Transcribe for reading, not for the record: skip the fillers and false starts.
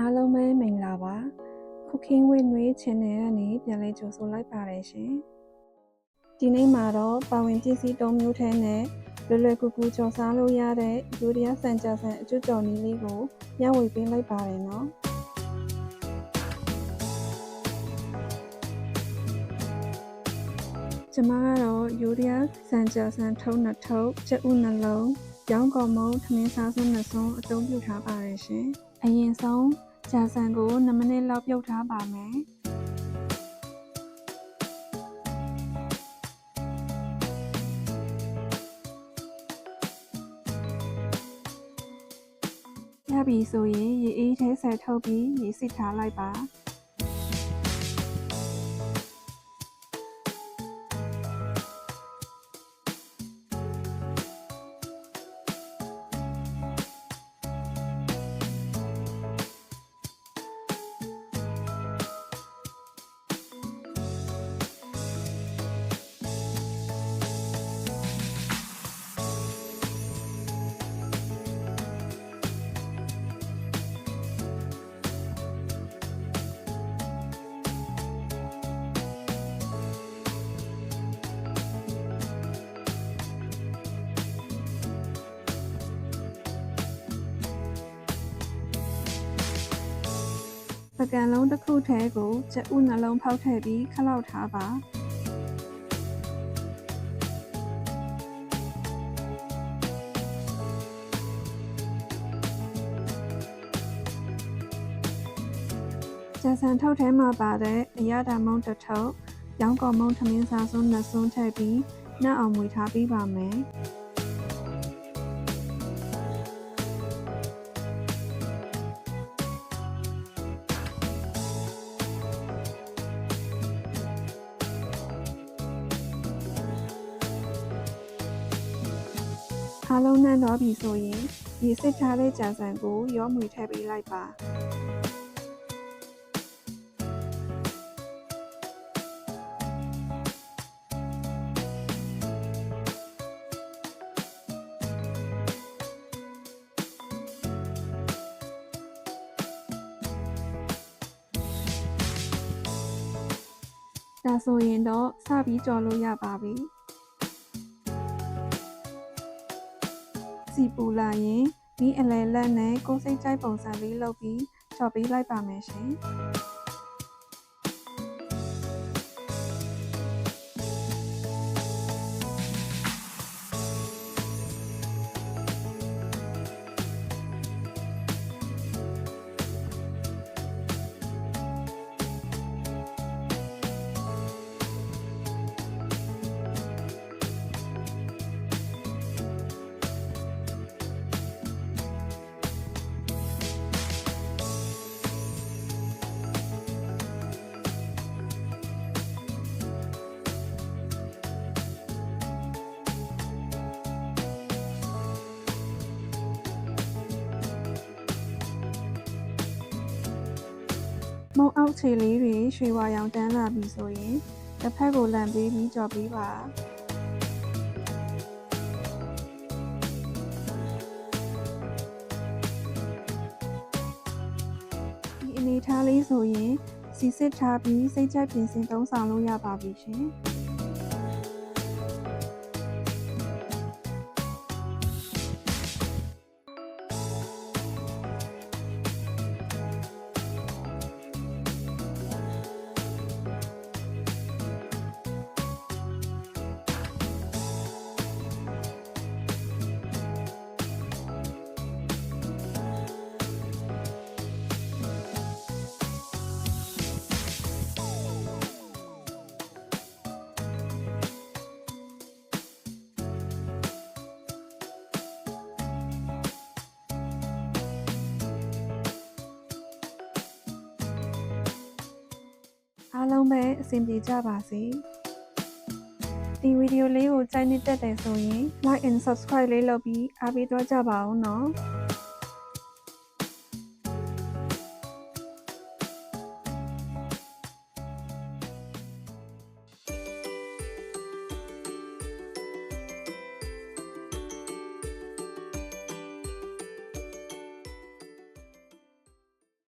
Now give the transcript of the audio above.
အားလုံးပဲမင်္ဂလာပါ Cooking with Nui Channel ကနေပြန်လည်ကြိုဆိုလိုက်ပါတယ်ရှင်ဒီနေ့မှာတော့ပါဝင်ပစ္စည်း၃မျိုးထဲနဲ့လွယ်ကူကူကြော်စားလို့ရတဲ့ယူရီးယားဆန်ကြာဆန်အကျွတ်ကြော်နည်းလေးကိုမျှဝေပေးလိုက်ပါတယ်နော်ကျွန်မကတော့ယူရီးယားဆန်ကြာဆန်ထုံး2ထုပ်ကြက်ဥနှလုံးရောင်းကော်မုံထမင်းစားစွန်း2စွန်းအသုံးပြုထားပါတယ်ရှင်အရင်ဆုံးကြာဆန်ကို2မိနစ်လောက်ပြုတ်ထားပါမယ်ရပြီဆိုရင်ရေအေးထဲဆယ်ထုတ်ပြီးရေစစ်ထားလိုက်ပါပကံလုံးတစ်ခုထဲကိုကြက်ဥနှလုံးဖောက်ထည့်ပြီးခလောက်ထားပါကြာဆန်ထုတ်ထဲမှာပါတဲ့အရသာမုံတစ်ထုပ်ရောင်းကော်မုံထမင်းစားစွန်း2စွန်းထည့်ပြီးနှက်အောင်မွေထားပေးပါမယ်အားလုံးနှံ့တော့ပြီဆိုရင်ရေစစ်ထားတဲ့ကြာဆန်ကိုရောမွေထည့်ပေးလိုက်ပါဒါဆိုရင်တော့စပြီးကြော်လို့ရပါပြီစီပူလာရင်ဒီအလဲလက်နဲ့ကိုယ်စိတ်ကြိုက်ပုံစံလေးလုပ်ပြီးကြော်ပေးလိုက်ပါမယ်ရှင်မုံအောက်ခြေလေးတွေရွှေဝါရောင်တန်းလာပြီဆိုရင်တစ်ဖက်ကိုလန့်ပေးပြီးကြော်ပေးပါဒီအနေထားလေးဆိုရင်စီစစ်ထားပြီးစိတ်ကြိုက်ပြင်ဆင်သုံးဆောင်လို့ရပါပြီရှင်အားလုံးပဲအဆင်ပြေကြပါစေဒီဗီဒီယိုလေးကိုကြိုက်နှစ်သက်တယ်ဆိုရင် like and subscribe လေးလုပ်ပြီးအားပေးသွားကြပါဦးနော်